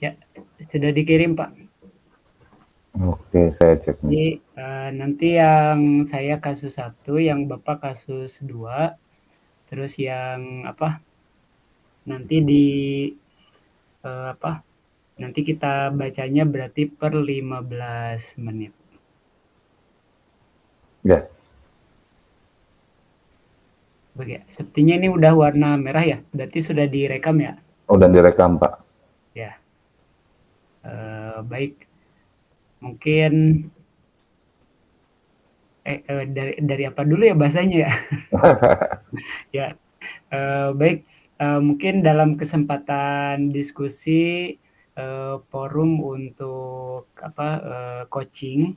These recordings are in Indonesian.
Ya, sudah dikirim, Pak. Oke, saya cek nih. Jadi, nanti yang saya kasus 1, yang Bapak kasus 2, terus yang apa, nanti di, apa, nanti kita bacanya berarti per 15 menit. Ya, Oke, sepertinya ini udah warna merah ya, berarti sudah direkam ya? udah direkam, Pak. Ya, baik. Mungkin dari apa dulu ya bahasanya ya? Ya, baik. Mungkin dalam kesempatan diskusi forum untuk apa coaching,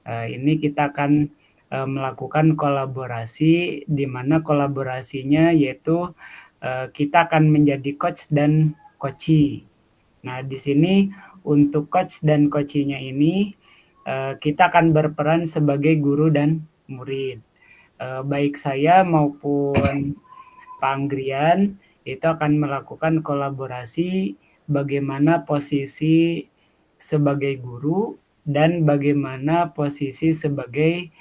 ini kita akan melakukan kolaborasi di mana kolaborasinya yaitu kita akan menjadi coach dan coachee. Nah, di sini untuk coach dan coachee-nya ini kita akan berperan sebagai guru dan murid. Baik saya maupun Pak Anggrian itu akan melakukan kolaborasi bagaimana posisi sebagai guru dan bagaimana posisi sebagai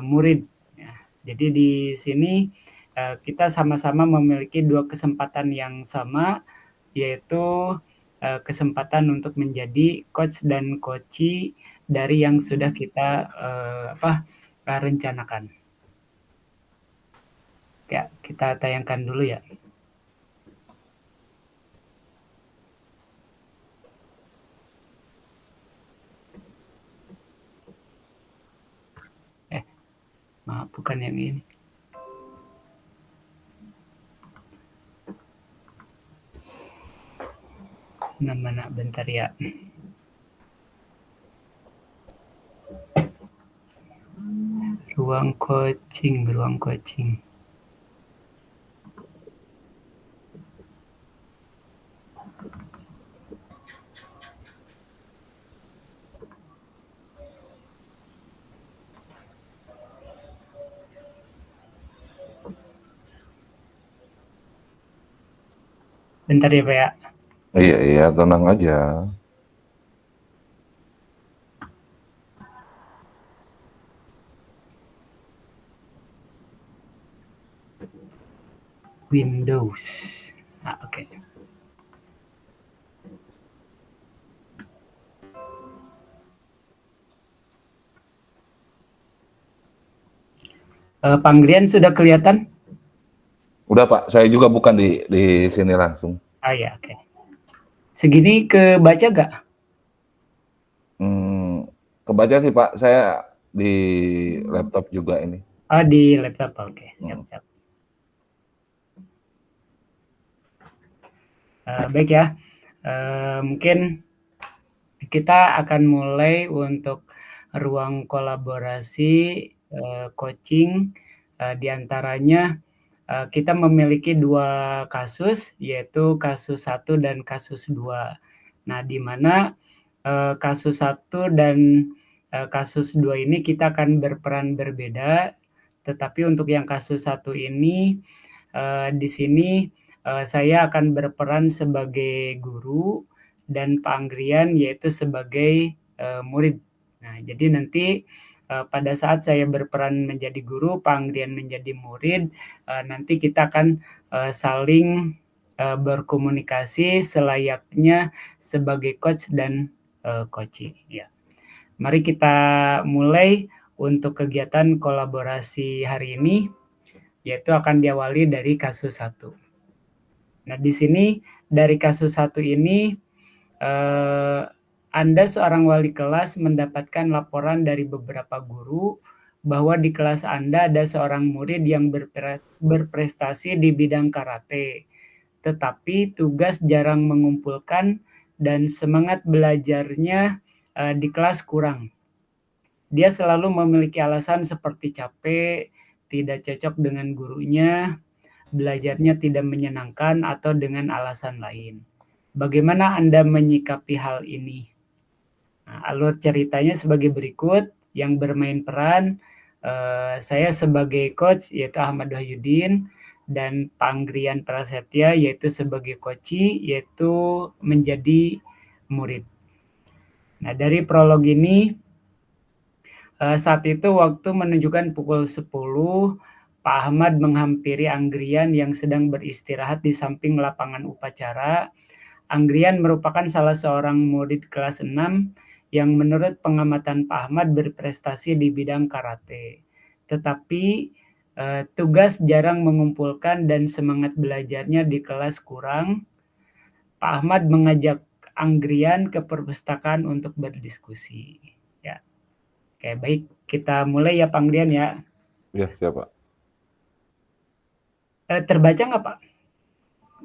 murid. Ya, jadi di sini kita sama-sama memiliki dua kesempatan yang sama, yaitu kesempatan untuk menjadi coach dan coachee dari yang sudah kita rencanakan. Ya, kita tayangkan dulu ya. Maaf, bukan yang ini. Mana bentar ya. Ruang coaching. Bentar ya, Pak ya. Iya, iya, tenang aja. Windows. Oke. Panggrian sudah kelihatan? Udah, Pak. Saya juga bukan di sini langsung. Ya, oke. Segini kebaca gak? Kebaca sih, Pak. Saya di laptop juga ini. Di laptop. Oke, siap. Baik ya. Mungkin kita akan mulai untuk ruang kolaborasi coaching, diantaranya kita memiliki dua kasus, yaitu kasus 1 dan kasus 2. Nah, di mana kasus 1 dan kasus 2 ini kita akan berperan berbeda, tetapi untuk yang kasus 1 ini di sini saya akan berperan sebagai guru dan Pak Anggrian yaitu sebagai murid. Nah, jadi nanti pada saat saya berperan menjadi guru, Pak Anggrian menjadi murid, nanti kita akan saling berkomunikasi selayaknya sebagai coach dan coachee. Ya. Mari kita mulai untuk kegiatan kolaborasi hari ini, yaitu akan diawali dari kasus 1. Nah, di sini dari kasus 1 ini Anda seorang wali kelas mendapatkan laporan dari beberapa guru bahwa di kelas Anda ada seorang murid yang berprestasi di bidang karate, tetapi tugas jarang mengumpulkan dan semangat belajarnya di kelas kurang. Dia selalu memiliki alasan seperti capek, tidak cocok dengan gurunya, belajarnya tidak menyenangkan, atau dengan alasan lain. Bagaimana Anda menyikapi hal ini? Nah, alur ceritanya sebagai berikut. Yang bermain peran saya sebagai coach yaitu Ahmad Wahyudin dan Panggrian Prasetya yaitu sebagai coachee yaitu menjadi murid. Nah, dari prolog ini, saat itu waktu menunjukkan pukul 10, Pak Ahmad menghampiri Anggrian yang sedang beristirahat di samping lapangan upacara. Anggrian merupakan salah seorang murid kelas 6 yang menurut pengamatan Pak Ahmad berprestasi di bidang karate. Tetapi tugas jarang mengumpulkan dan semangat belajarnya di kelas kurang. Pak Ahmad mengajak Anggrian ke perpustakaan untuk berdiskusi. Ya, oke, baik, kita mulai ya Pak Anggrian ya. Iya, siap Pak. Terbaca nggak Pak?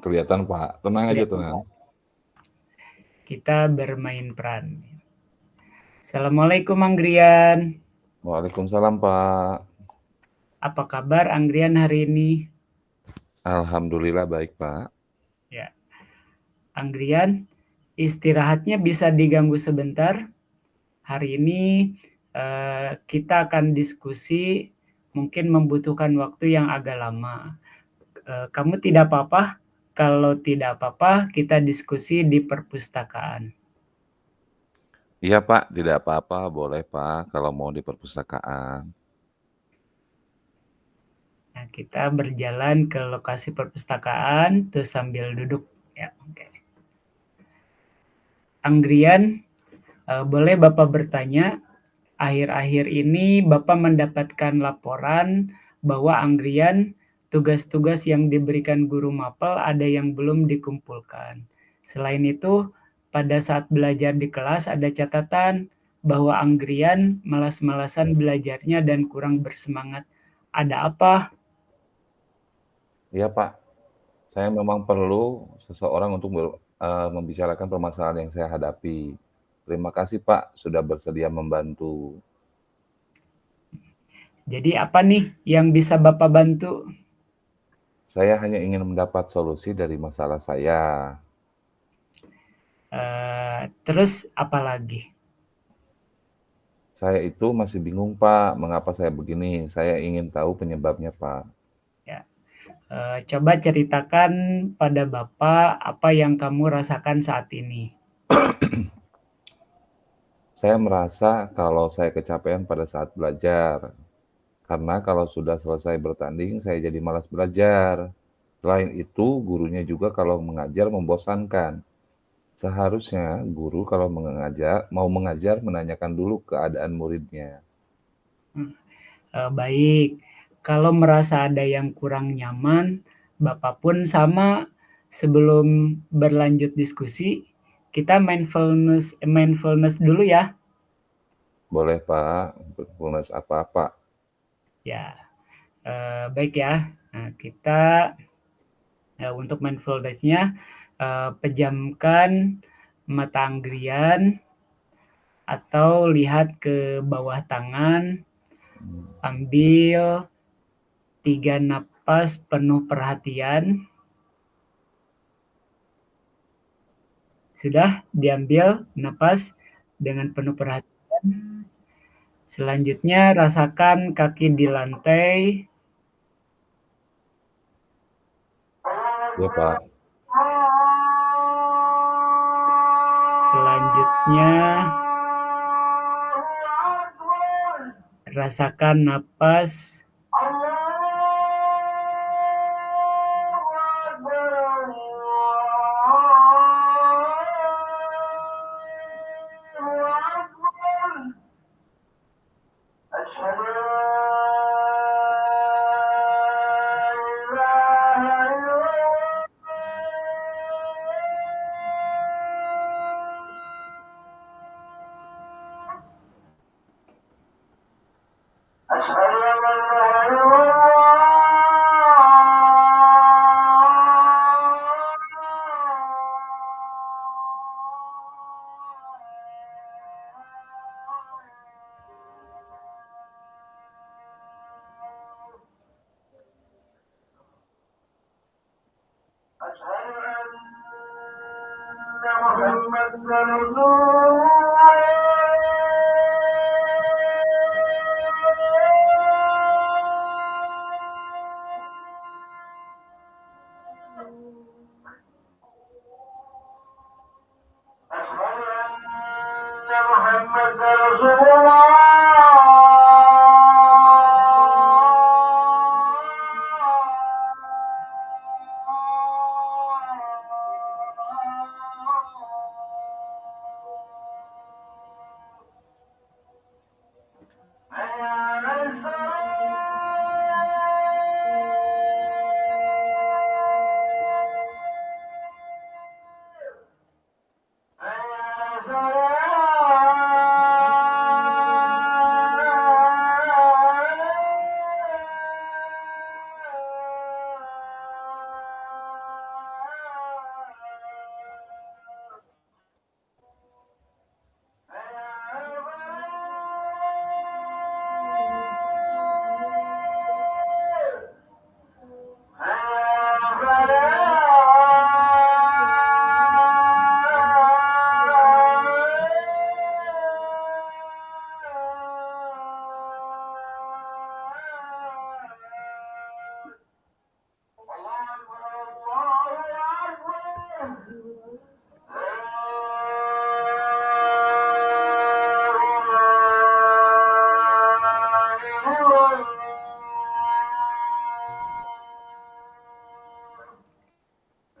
Kelihatan Pak, tenang aja Kelihatan, tenang. Pak. Kita bermain peran. Assalamualaikum Anggrian. Waalaikumsalam Pak. Apa kabar Anggrian hari ini? Alhamdulillah baik Pak. Ya, Anggrian, istirahatnya bisa diganggu sebentar. Hari ini kita akan diskusi, mungkin membutuhkan waktu yang agak lama. Kamu tidak apa-apa? Kalau tidak apa-apa, kita diskusi di perpustakaan. Iya Pak, tidak apa-apa, boleh Pak kalau mau di perpustakaan. Nah, kita berjalan ke lokasi perpustakaan, terus sambil duduk. Ya, oke. Anggrian, boleh Bapak bertanya? Akhir-akhir ini Bapak mendapatkan laporan bahwa Anggrian tugas-tugas yang diberikan guru mapel ada yang belum dikumpulkan. Selain itu, pada saat belajar di kelas ada catatan bahwa Anggrian malas-malasan belajarnya dan kurang bersemangat. Ada apa? Iya Pak, saya memang perlu seseorang untuk membicarakan permasalahan yang saya hadapi. Terima kasih Pak sudah bersedia membantu. Jadi apa nih yang bisa Bapak bantu? Saya hanya ingin mendapat solusi dari masalah saya. Terus apa lagi? Saya itu masih bingung Pak, mengapa saya begini. Saya ingin tahu penyebabnya Pak. Ya, coba ceritakan pada Bapak apa yang kamu rasakan saat ini. Saya merasa kalau saya kecapean pada saat belajar. Karena kalau sudah selesai bertanding, saya jadi malas belajar. Selain itu, gurunya juga kalau mengajar membosankan. Seharusnya guru kalau mau mengajar menanyakan dulu keadaan muridnya. Baik, kalau merasa ada yang kurang nyaman, Bapak pun sama. Sebelum berlanjut diskusi, kita mindfulness dulu ya. Boleh Pak, mindfulness apa-apa. Ya, baik ya. Nah, kita untuk mindfulness-nya pejamkan mata Anggrian atau lihat ke bawah tangan, ambil 3 napas penuh perhatian. Sudah diambil napas dengan penuh perhatian. Selanjutnya rasakan kaki di lantai. Ya Pak. Selanjutnya rasakan napas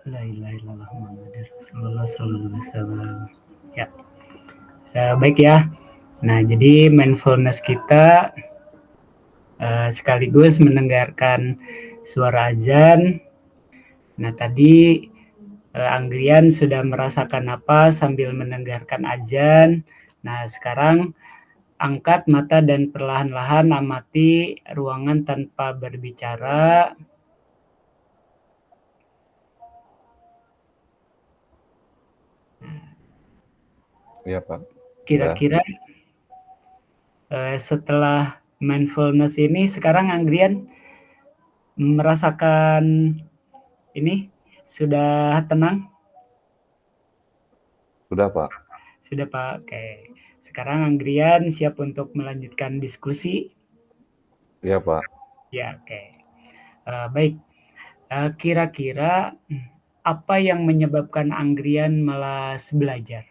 La ilaha illallah Muhammadur Rasulullah sallallahu alaihi wasallam. Ya. Baik ya. Nah, jadi mindfulness kita sekaligus mendengarkan suara azan. Nah, tadi Anggrian sudah merasakan apa sambil mendengarkan azan. Nah, sekarang angkat mata dan perlahan-lahan amati ruangan tanpa berbicara. Iya, Pak. Kira-kira setelah mindfulness ini sekarang Anggrian merasakan ini sudah tenang? Sudah, Pak. Sudah, Pak. Oke. Sekarang Anggrian siap untuk melanjutkan diskusi? Iya, Pak. Ya, oke. Baik. Kira-kira apa yang menyebabkan Anggrian malas belajar?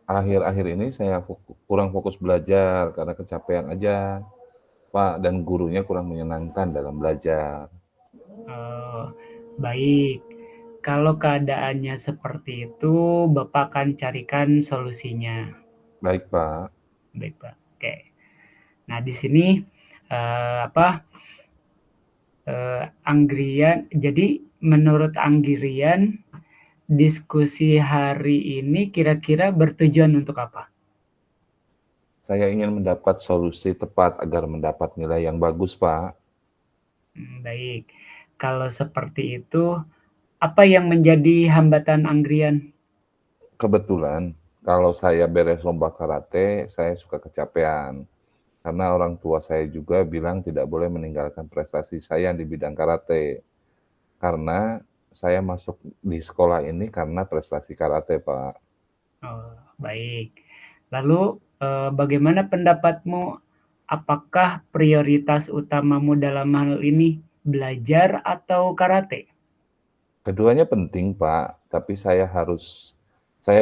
Akhir-akhir ini saya kurang fokus belajar karena kecapean aja, Pak, dan gurunya kurang menyenangkan dalam belajar. Baik. Kalau keadaannya seperti itu, Bapak akan carikan solusinya. Baik, Pak. Baik, Pak. Oke. Nah, di sini Anggrian. Jadi menurut Anggrian, diskusi hari ini kira-kira bertujuan untuk apa? Saya ingin mendapat solusi tepat agar mendapat nilai yang bagus, Pak. Baik. Kalau seperti itu, apa yang menjadi hambatan Anggrian? Kebetulan, kalau saya beres lomba karate, saya suka kecapean. Karena orang tua saya juga bilang tidak boleh meninggalkan prestasi saya di bidang karate. Karena saya masuk di sekolah ini karena prestasi karate, Pak. Oh, baik. Lalu, bagaimana pendapatmu? Apakah prioritas utamamu dalam hal ini belajar atau karate? Keduanya penting, Pak, tapi saya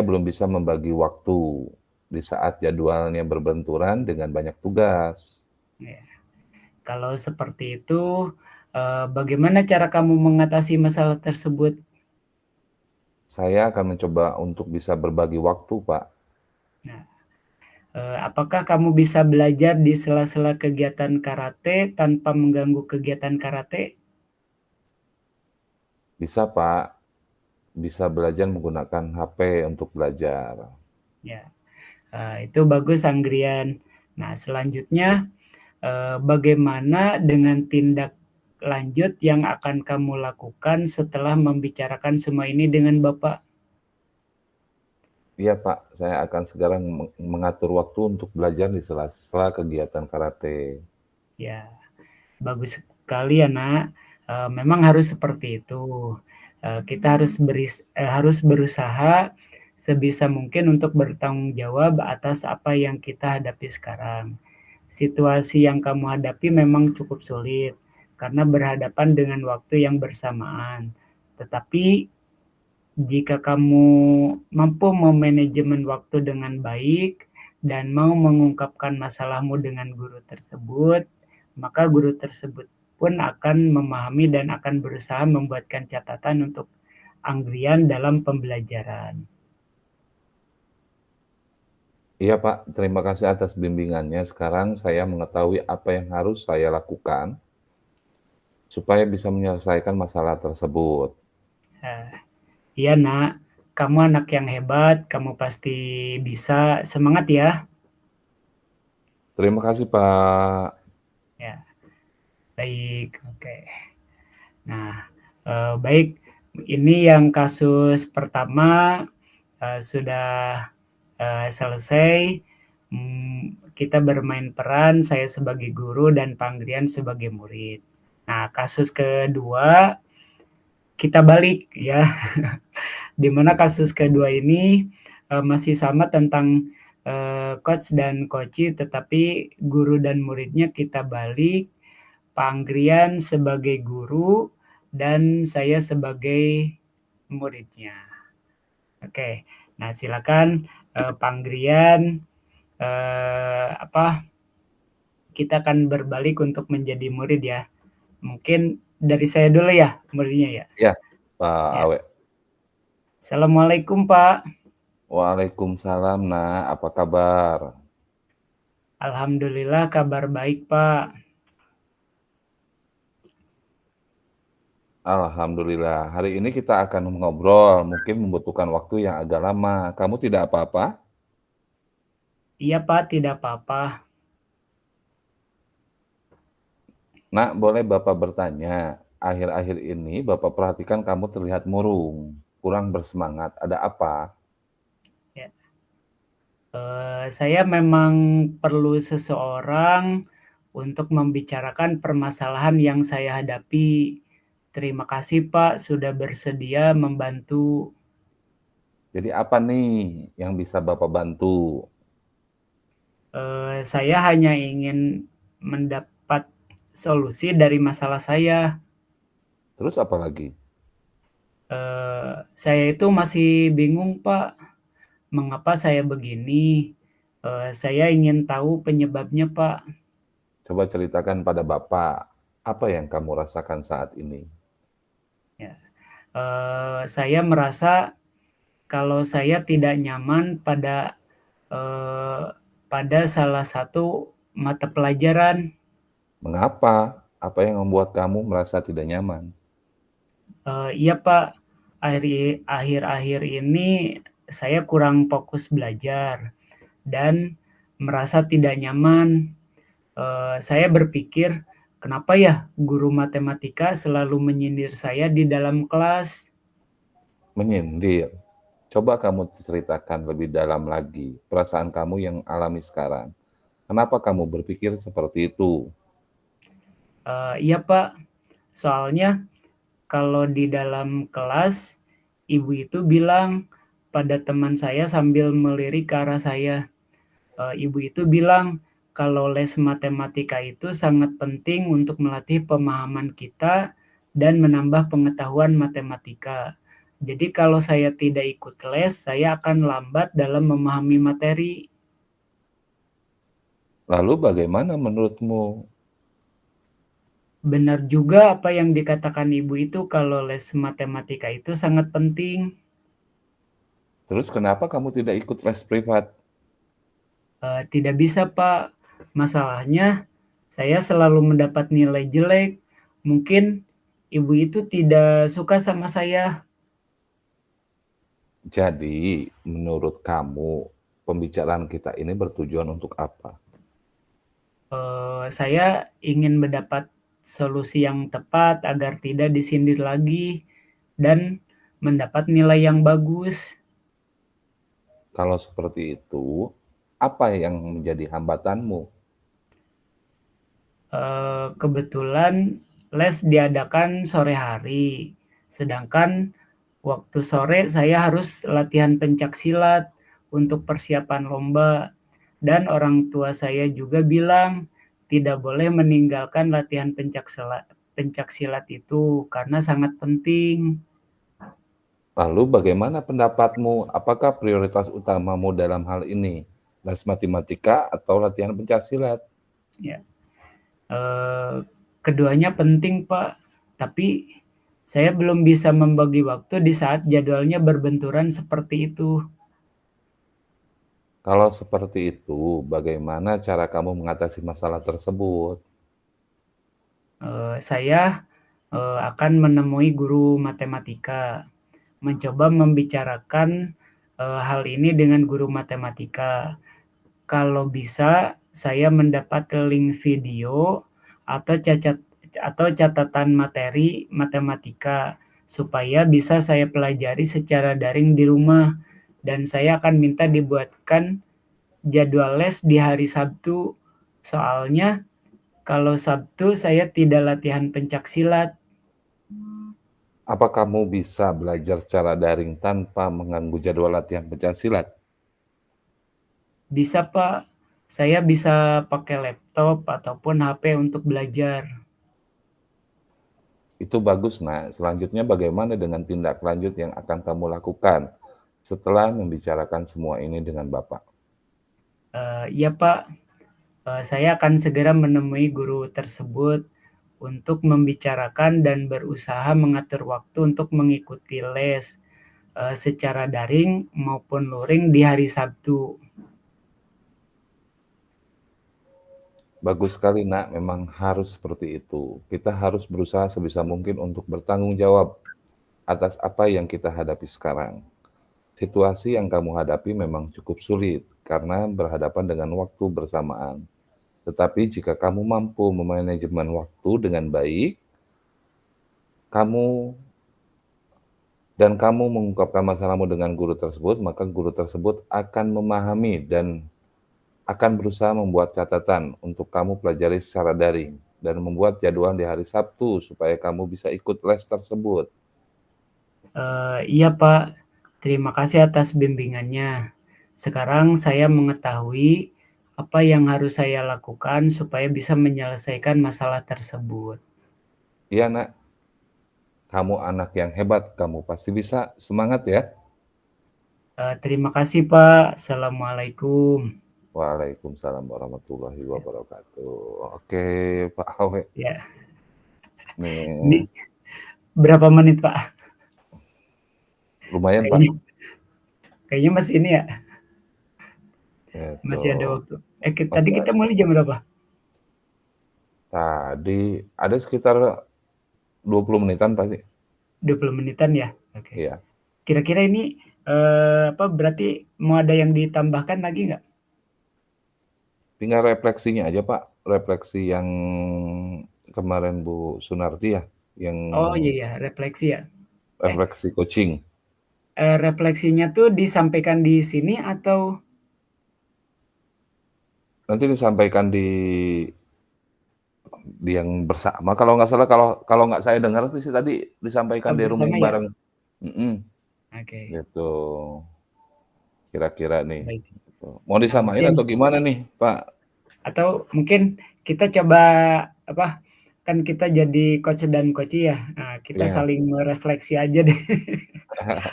belum bisa membagi waktu di saat jadwalnya berbenturan dengan banyak tugas. Ya. Kalau seperti itu, bagaimana cara kamu mengatasi masalah tersebut? Saya akan mencoba untuk bisa berbagi waktu, Pak. Nah, apakah kamu bisa belajar di sela-sela kegiatan karate tanpa mengganggu kegiatan karate? Bisa, Pak. Bisa belajar menggunakan HP untuk belajar. Ya, itu bagus, Anggrian. Nah, selanjutnya, bagaimana dengan tindak lanjut yang akan kamu lakukan setelah membicarakan semua ini dengan Bapak? Iya, Pak. Saya akan segera mengatur waktu untuk belajar di sela-sela kegiatan karate. Ya, bagus sekali ya, Nak. Memang harus seperti itu. Kita harus berusaha sebisa mungkin untuk bertanggung jawab atas apa yang kita hadapi sekarang. Situasi yang kamu hadapi memang cukup sulit karena berhadapan dengan waktu yang bersamaan. Tetapi jika kamu mampu memanajemen waktu dengan baik, dan mau mengungkapkan masalahmu dengan guru tersebut, maka guru tersebut pun akan memahami dan akan berusaha membuatkan catatan untuk Anggrian dalam pembelajaran. Iya Pak, terima kasih atas bimbingannya. Sekarang saya mengetahui apa yang harus saya lakukan supaya bisa menyelesaikan masalah tersebut. Nah, iya nak, kamu anak yang hebat, kamu pasti bisa. Semangat ya. Terima kasih Pak. Ya, baik, oke. Nah, baik, ini yang kasus pertama sudah selesai. Kita bermain peran, saya sebagai guru dan Panggrian sebagai murid. Nah, kasus kedua kita balik ya. Di mana kasus kedua ini masih sama tentang coach dan coachi, tetapi guru dan muridnya kita balik. Panggrian sebagai guru dan saya sebagai muridnya. Oke, nah silakan Panggrian kita akan berbalik untuk menjadi murid ya. Mungkin dari saya dulu ya muridnya ya. Ya, Pak Ya. Awe. Assalamualaikum Pak. Waalaikumsalam Nak, apa kabar? Alhamdulillah kabar baik Pak. Alhamdulillah. Hari ini kita akan ngobrol, mungkin membutuhkan waktu yang agak lama. Kamu tidak apa-apa? Iya Pak, tidak apa-apa. Nak, boleh Bapak bertanya? Akhir-akhir ini Bapak perhatikan kamu terlihat murung, kurang bersemangat. Ada apa? Ya. Saya memang perlu seseorang untuk membicarakan permasalahan yang saya hadapi. Terima kasih Pak sudah bersedia membantu. Jadi apa nih yang bisa Bapak bantu? Saya hanya ingin mendapat solusi dari masalah saya. Terus apa lagi? Saya itu masih bingung Pak, mengapa saya begini. Saya ingin tahu penyebabnya Pak. Coba ceritakan pada Bapak, apa yang kamu rasakan saat ini? Ya. Saya merasa kalau saya tidak nyaman eh, pada salah satu mata pelajaran. Mengapa? Apa yang membuat kamu merasa tidak nyaman? Iya Pak, akhir-akhir ini saya kurang fokus belajar dan merasa tidak nyaman. Saya berpikir, kenapa ya guru matematika selalu menyindir saya di dalam kelas? Menyindir. Coba kamu ceritakan lebih dalam lagi perasaan kamu yang alami sekarang. Kenapa kamu berpikir seperti itu? Iya Pak, soalnya kalau di dalam kelas, ibu itu bilang pada teman saya sambil melirik ke arah saya. Ibu itu bilang kalau les matematika itu sangat penting untuk melatih pemahaman kita dan menambah pengetahuan matematika. Jadi kalau saya tidak ikut les, saya akan lambat dalam memahami materi. Lalu bagaimana menurutmu? Benar juga apa yang dikatakan ibu itu kalau les matematika itu sangat penting. Terus kenapa kamu tidak ikut les privat? Tidak bisa, Pak. Masalahnya saya selalu mendapat nilai jelek. Mungkin ibu itu tidak suka sama saya. Jadi, menurut kamu, pembicaraan kita ini bertujuan untuk apa? Saya ingin mendapat solusi yang tepat agar tidak disindir lagi dan mendapat nilai yang bagus. Kalau seperti itu, apa yang menjadi hambatanmu? Kebetulan les diadakan sore hari, sedangkan waktu sore saya harus latihan pencaksilat untuk persiapan lomba, dan orang tua saya juga bilang tidak boleh meninggalkan latihan pencaksilat itu karena sangat penting. Lalu bagaimana pendapatmu? Apakah prioritas utamamu dalam hal ini? les matematika atau latihan pencaksilat? Ya, keduanya penting, Pak, tapi saya belum bisa membagi waktu di saat jadwalnya berbenturan seperti itu. Kalau seperti itu, bagaimana cara kamu mengatasi masalah tersebut? Saya, akan menemui guru matematika, mencoba membicarakan, hal ini dengan guru matematika. Kalau bisa, saya mendapat link video atau catatan materi matematika, supaya bisa saya pelajari secara daring di rumah, dan saya akan minta dibuatkan jadwal les di hari Sabtu. Soalnya kalau Sabtu saya tidak latihan pencaksilat. Apa kamu bisa belajar secara daring tanpa mengganggu jadwal latihan pencaksilat? Bisa, Pak. Saya bisa pakai laptop ataupun HP untuk belajar. Itu bagus, Nak. Selanjutnya bagaimana dengan tindak lanjut yang akan kamu lakukan setelah membicarakan semua ini dengan Bapak? Iya, Pak, saya akan segera menemui guru tersebut untuk membicarakan dan berusaha mengatur waktu untuk mengikuti les, secara daring maupun luring di hari Sabtu. Bagus sekali, Nak. Memang harus seperti itu. Kita harus berusaha sebisa mungkin untuk bertanggung jawab atas apa yang kita hadapi sekarang. Situasi yang kamu hadapi memang cukup sulit karena berhadapan dengan waktu bersamaan. Tetapi jika kamu mampu memanajemen waktu dengan baik, kamu kamu mengungkapkan masalahmu dengan guru tersebut, maka guru tersebut akan memahami dan akan berusaha membuat catatan untuk kamu pelajari secara daring dan membuat jadwal di hari Sabtu supaya kamu bisa ikut les tersebut. Iya, Pak, terima kasih atas bimbingannya. Sekarang saya mengetahui apa yang harus saya lakukan supaya bisa menyelesaikan masalah tersebut. Iya, Nak, kamu anak yang hebat, kamu pasti bisa. Semangat ya. Terima kasih, Pak. Assalamualaikum. Waalaikumsalam warahmatullahi wabarakatuh. Oke, Pak Awe. Ya, ini Nih, berapa menit, Pak? lumayan, Pak. Kayaknya kayaknya masih ini ya, Itu. masih ada waktu. Tadi Masih kita ada. mulai jam berapa? Tadi ada sekitar 20 menitan pasti. 20 menitan ya? Oke. Iya. Kira-kira ini, berarti mau ada yang ditambahkan lagi nggak? Tinggal refleksinya aja, Pak. Refleksi yang kemarin Bu Sunarti ya, yang Oh, iya ya, refleksi ya? Eh, refleksi coaching. refleksinya tuh disampaikan di sini atau Nanti disampaikan di yang bersama kalau nggak salah, kalau kalau nggak saya dengar tuh sih tadi disampaikan di rooming bersama ya? bareng. Mhm, Oke, gitu. Kira-kira nih, baik. gitu. Mau Nah, disamain mungkin atau gimana nih, Pak? atau mungkin kita coba, apa, kan kita jadi coach dan coachee ya, nah kita Iya. saling merefleksi aja deh.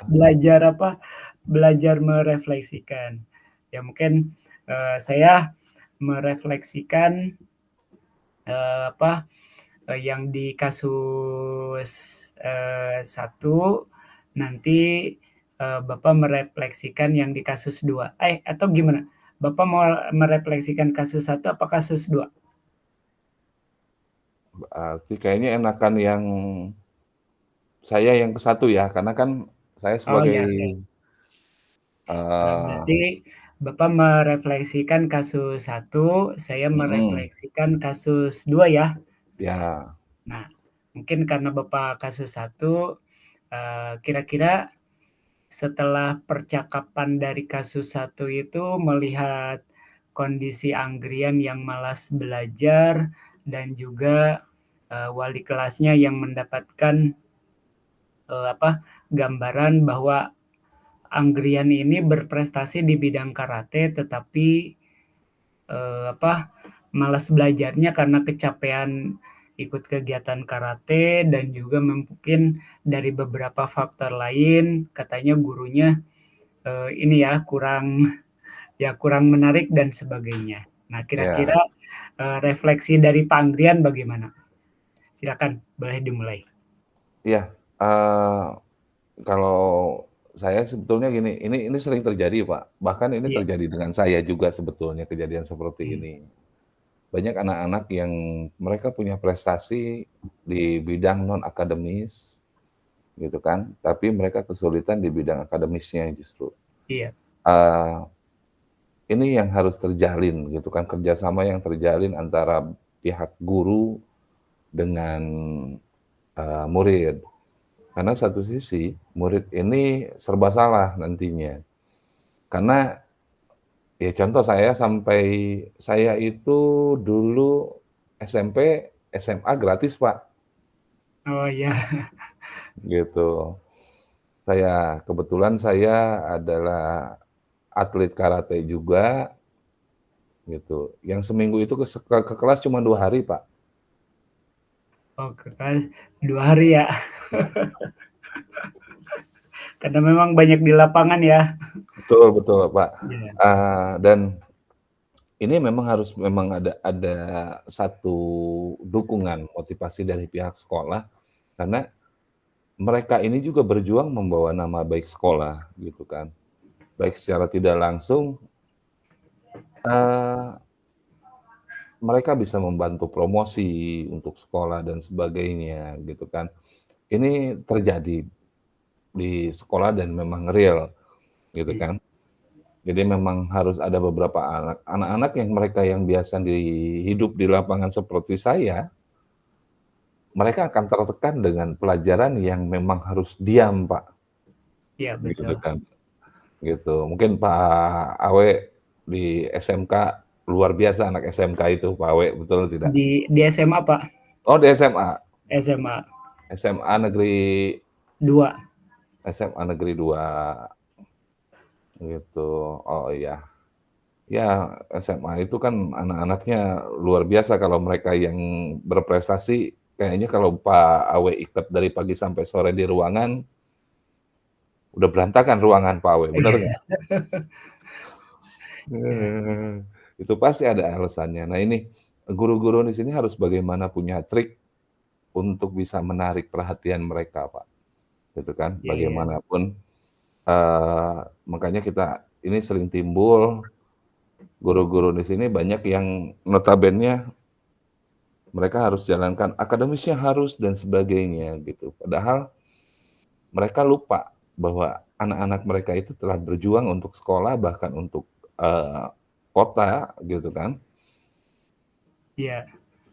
Belajar apa, belajar merefleksikan. Ya mungkin, saya merefleksikan, apa, yang di kasus, 1, nanti, Bapak merefleksikan yang di kasus 2. Atau gimana? Bapak mau merefleksikan kasus 1 apa kasus 2? Berarti kayaknya enakan yang saya yang ke satu ya, karena kan saya Oh sebagai, ya, oke. eee Berarti Bapak merefleksikan kasus 1, saya mhm, merefleksikan kasus 2 ya? ya. Nah, mungkin karena Bapak kasus 1, kira-kira setelah percakapan dari kasus 1 itu melihat kondisi Anggrian yang malas belajar dan juga, wali kelasnya yang mendapatkan, gambaran bahwa Anggrian ini berprestasi di bidang karate tetapi, apa, malas belajarnya karena kecapean ikut kegiatan karate dan juga mungkin dari beberapa faktor lain katanya gurunya, ini ya kurang ya kurang menarik dan sebagainya. Nah, Ya, kira-kira refleksi dari Pak Anggrian bagaimana? Silakan, boleh dimulai. iya, kalau saya sebetulnya gini, ini sering terjadi, Pak, bahkan ini Iya, terjadi dengan saya juga sebetulnya kejadian seperti mmm, ini. Banyak anak-anak yang mereka punya prestasi di bidang non akademis gitu kan, tapi mereka kesulitan di bidang akademisnya justru. iya, Eee, ini yang harus terjalin gitu kan, kerjasama yang terjalin antara pihak guru dengan, murid. Karena satu sisi, murid ini serba salah nantinya. Karena ya contoh saya sampai saya itu dulu SMP, SMA gratis, Pak, oh iya, gitu. Kebetulan saya adalah atlet karate juga gitu, yang seminggu itu ke kelas cuma 2 hari, Pak. oh ke kelas 2 hari ya? Karena memang banyak di lapangan ya? Betul betul, Pak. Iya, Dan ini memang ada satu dukungan motivasi dari pihak sekolah, karena mereka ini juga berjuang membawa nama baik sekolah gitu kan. Baik secara tidak langsung, eee, mereka bisa membantu promosi untuk sekolah dan sebagainya gitu kan. Ini terjadi di sekolah dan memang real gitu iya, kan. Jadi memang harus ada beberapa anak-anak yang mereka yang biasa hidup di lapangan seperti saya, mereka akan tertekan dengan pelajaran yang memang harus diam, Pak, iya gitu betul. kan, gitu. Mungkin Pak Awe di SMK luar biasa anak SMK itu, Pak Awe, betul tidak? Di SMA, Pak, Oh, di SMA, SMA SMA negeri 2. SMA negeri 2 gitu. Oh, iya. Ya, SMA itu kan anak-anaknya luar biasa kalau mereka yang berprestasi, kayaknya kalau Pak Awe ikut dari pagi sampai sore di ruangan, udah berantakan ruangan Pak Awe, bener nggak? Iya, Itu pasti ada alasannya. Nah ini, guru-guru di sini harus bagaimana punya trik untuk bisa menarik perhatian mereka, Pak, gitu kan. iya, iya, Bagaimanapun, makanya kita ini sering timbul, guru-guru di sini banyak yang notabene mereka harus jalankan akademisnya harus dan sebagainya gitu. Padahal mereka lupa bahwa anak-anak mereka itu telah berjuang untuk sekolah bahkan untuk, eee, kota gitu kan, iya,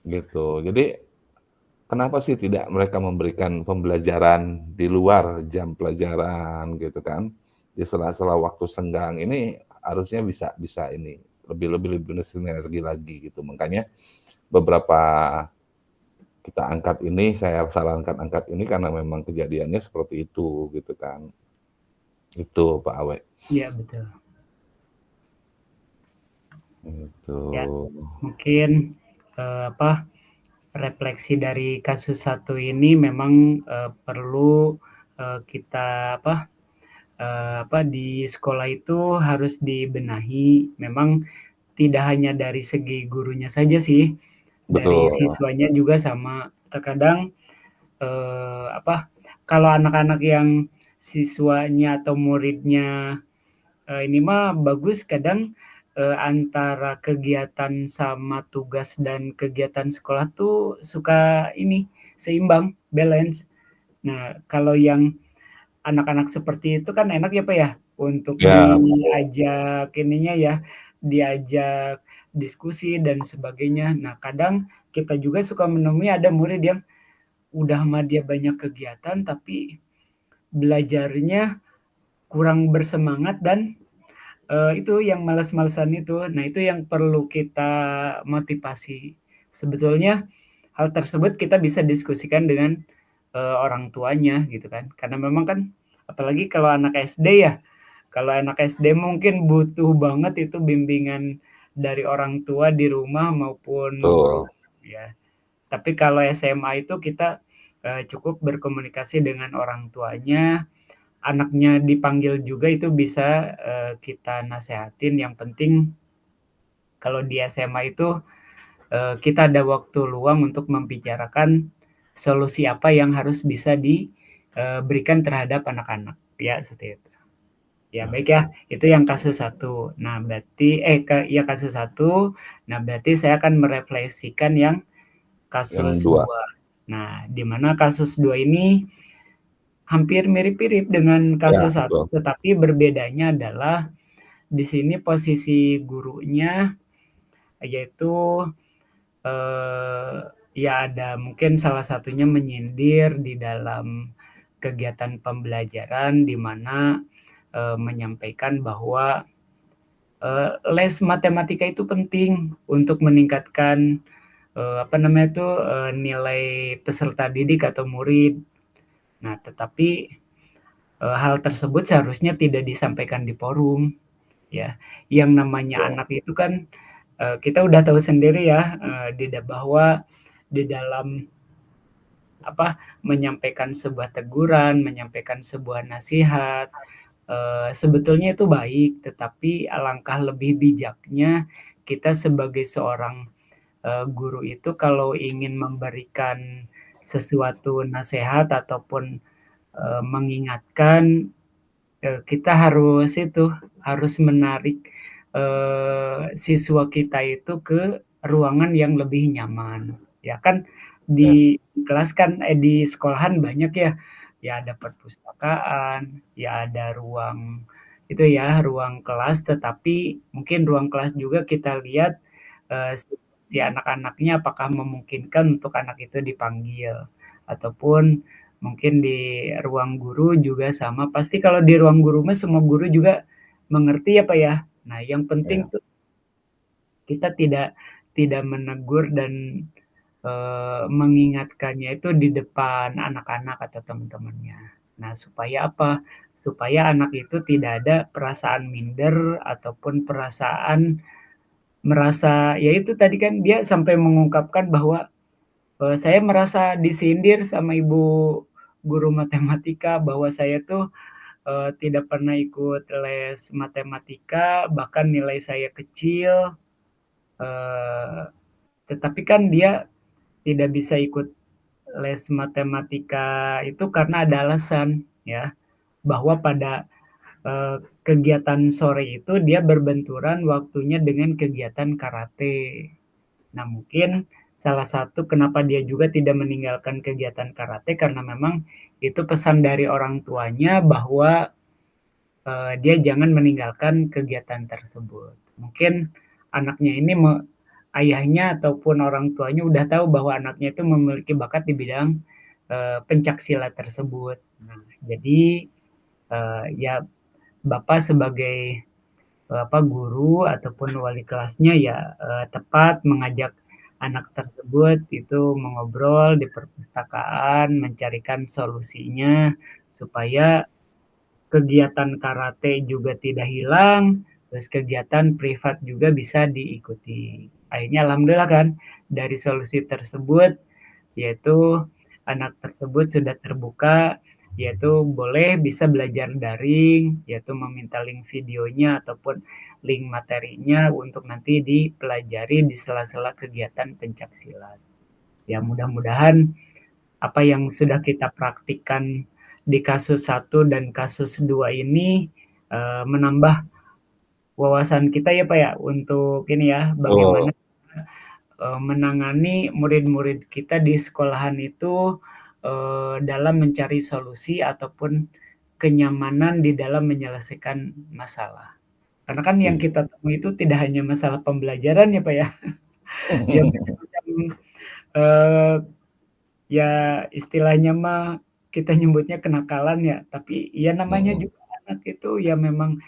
gitu. Jadi kenapa sih tidak mereka memberikan pembelajaran di luar jam pelajaran gitu kan, di sela-sela waktu senggang ini harusnya bisa bisa ini, lebih bersinergi lagi gitu. Makanya beberapa kita angkat ini, saya sarankan angkat ini karena memang kejadiannya seperti itu, gitu kan. Itu, Pak Awe, iya betul. gitu. Ya, mungkin, apa, refleksi dari kasus satu ini memang, perlu, kita apa, di sekolah itu harus dibenahi. Memang tidak hanya dari segi gurunya saja sih, dari Betul, siswanya juga sama. Terkadang, apa, kalau anak-anak yang siswanya atau muridnya, ini mah bagus kadang, antara kegiatan sama tugas dan kegiatan sekolah tuh suka ini, seimbang, balance. Nah, kalau yang anak-anak seperti itu kan enak ya, Pak, ya, untuk ya betul, diajak ininya ya, diajak diskusi dan sebagainya. Nah, kadang kita juga suka menemui ada murid yang udah mah dia banyak kegiatan, tapi belajarnya kurang bersemangat dan, itu yang males-malesan itu. Nah, itu yang perlu kita motivasi. Sebetulnya hal tersebut kita bisa diskusikan dengan, orang tuanya gitu kan. Karena memang kan apalagi kalau anak SD ya, kalau anak SD mungkin butuh banget itu bimbingan dari orang tua di rumah maupun guru, betul. ya. Tapi kalau SMA itu kita, cukup berkomunikasi dengan orang tuanya, anaknya dipanggil juga itu bisa, kita nasehatin, yang penting kalau di SMA itu, kita ada waktu luang untuk membicarakan solusi apa yang harus bisa diberikan terhadap anak-anak, ya seperti itu. Ya Nah, baik ya, itu yang kasus satu. Nah berarti ya kasus satu. Nah berarti saya akan merefleksikan yang yang kasus 2. 2. Nah, di mana kasus 2 ini hampir mirip-mirip dengan Ya, kasus satu, betul. tetapi berbedanya adalah di sini posisi gurunya yaitu, eee, ya ada mungkin salah satunya menyindir di dalam kegiatan pembelajaran di mana, menyampaikan bahwa, les matematika itu penting untuk meningkatkan, apa namanya itu, nilai peserta didik atau murid. Nah, tetapi, hal tersebut seharusnya tidak disampaikan di forum, ya. Yang namanya Betul. anak itu kan, kita udah tahu sendiri ya, bahwa di dalam apa, menyampaikan sebuah teguran, menyampaikan sebuah nasihat, sebetulnya itu baik, tetapi alangkah lebih bijaknya kita sebagai seorang, guru itu kalau ingin memberikan sesuatu nasihat ataupun, mengingatkan, kita harus itu, harus menarik, siswa kita itu ke ruangan yang lebih nyaman. Ya kan Ya, di kelas kan di sekolahan banyak ya, ya ada perpustakaan, ya ada ruang itu ya, ruang kelas, tetapi mungkin ruang kelas juga kita lihat, si anak-anaknya apakah memungkinkan untuk anak itu dipanggil, ataupun mungkin di ruang guru juga sama, pasti kalau di ruang guru mah semua guru juga mengerti ya, Pak, ya. Nah, yang penting ya, tuh kita tidak menegur dan, mengingatkannya itu di depan anak-anak atau teman-temannya. Nah, supaya apa? Supaya anak itu tidak ada perasaan minder ataupun perasaan merasa ya itu tadi kan dia sampai mengungkapkan bahwa, "Saya merasa disindir sama ibu guru matematika bahwa saya tuh tidak pernah ikut les matematika, bahkan nilai saya kecil, eee, tetapi kan dia tidak bisa ikut les matematika itu karena ada alasan ya, bahwa pada, kegiatan sore itu dia berbenturan waktunya dengan kegiatan karate. Nah mungkin salah satu kenapa dia juga tidak meninggalkan kegiatan karate karena memang itu pesan dari orang tuanya bahwa dia jangan meninggalkan kegiatan tersebut. Mungkin anaknya ini ayahnya ataupun orang tuanya udah tahu bahwa anaknya itu memiliki bakat di bidang, pencaksilat tersebut. Nah, jadi, ya Bapak sebagai, guru ataupun wali kelasnya ya, tepat mengajak anak tersebut itu mengobrol di perpustakaan, mencarikan solusinya supaya kegiatan karate juga tidak hilang, terus kegiatan privat juga bisa diikuti. Akhirnya alhamdulillah kan, dari solusi tersebut, yaitu anak tersebut sudah terbuka, yaitu boleh bisa belajar daring, yaitu meminta link videonya ataupun link materinya untuk nanti dipelajari di sela-sela kegiatan pencaksilat. Ya mudah-mudahan apa yang sudah kita praktikkan di kasus satu dan kasus 2 ini, menambah wawasan kita ya, Pak, ya, untuk ini ya, bagaimana, betul. menangani murid-murid kita di sekolahan itu, dalam mencari solusi ataupun kenyamanan di dalam menyelesaikan masalah. Karena kan yang Iya. kita temui itu tidak hanya masalah pembelajaran ya, Pak, ya, ya macam-macam, eee ya istilahnya mah kita nyebutnya kenakalan ya, tapi ya namanya Mhm, juga anak itu ya memang,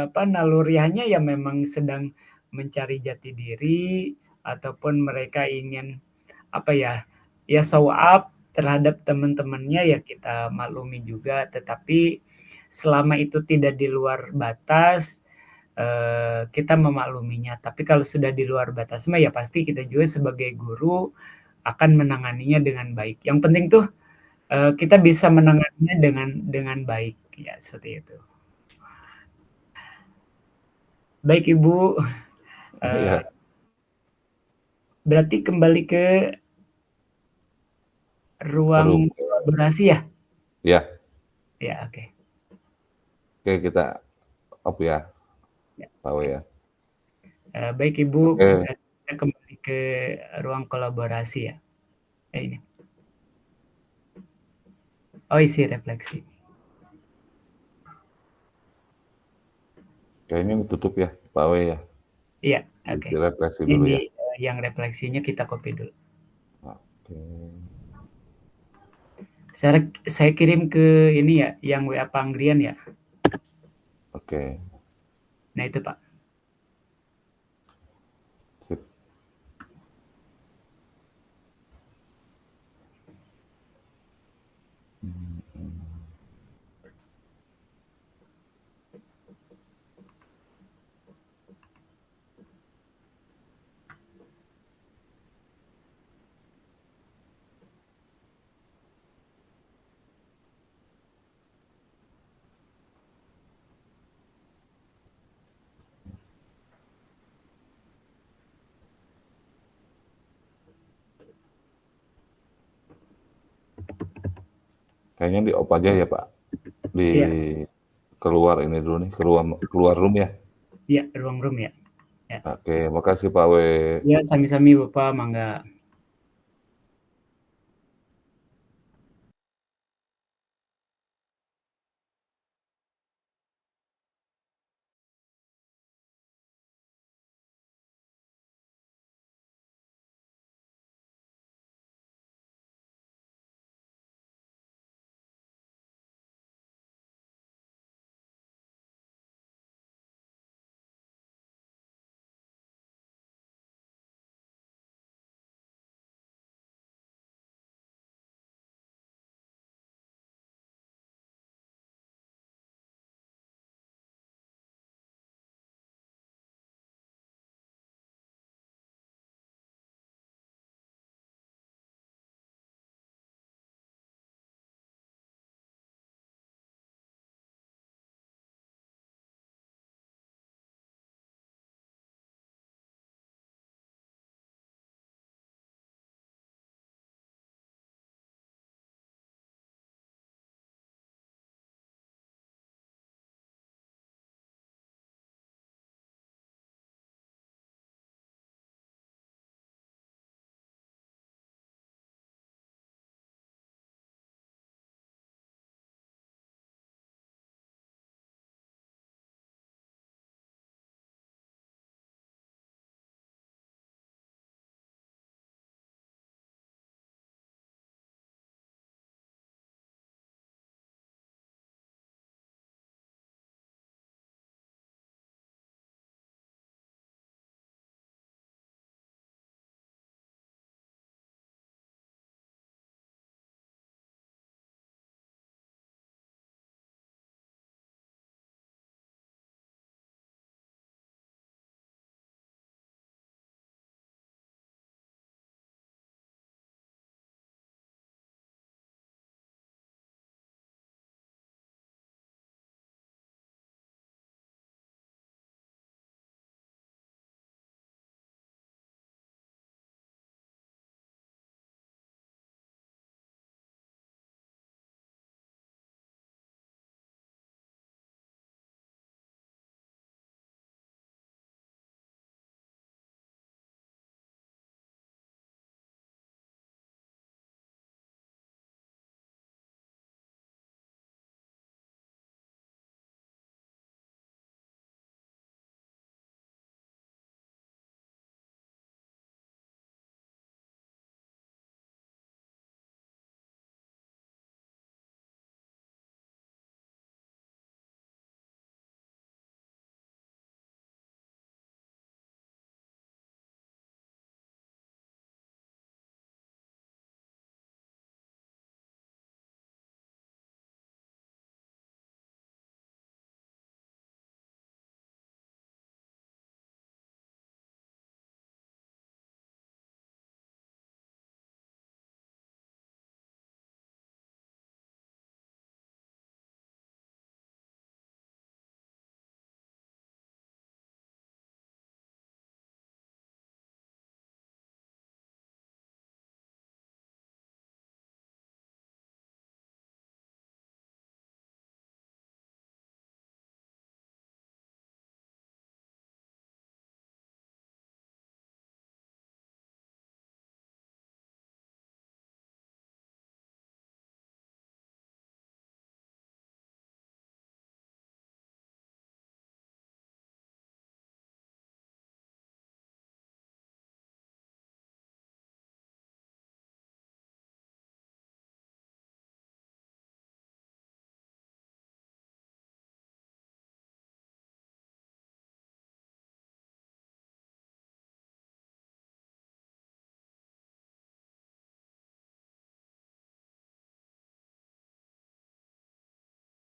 apa, naluriahnya ya memang sedang mencari jati diri, ataupun mereka ingin, apa ya, ya show up terhadap teman-temannya ya kita maklumi juga, tetapi selama itu tidak di luar batas, kita memakluminya. Tapi kalau sudah di luar batas mah ya pasti kita juga sebagai guru akan menanganinya dengan baik. Yang penting tuh kita bisa menanganinya dengan baik, ya seperti itu. Baik Ibu, eee, Iya, berarti kembali ke ruang rum kolaborasi ya? ya, Ya, oke. oke kita off ya, Ya, Pak W oke. ya. Baik Ibu, Oke, berarti kita kembali ke ruang kolaborasi ya? Ini. Oh, isi refleksi. kayaknya ditutup ya, Pak W ya. Iya, oke. Refleksi dulu Ini, ya. yang refleksinya kita copy dulu. Oke, Saya kirim ke ini ya, yang WA Panggrian ya? oke, Nah itu Pak. sip. Kayaknya di off aja ya, Pak. Di Iya, keluar ini dulu nih, keluar room ya. iya, ruang room ya? Ya. Oke, makasih Pak W. Iya, sami-sami Bapak, mangga.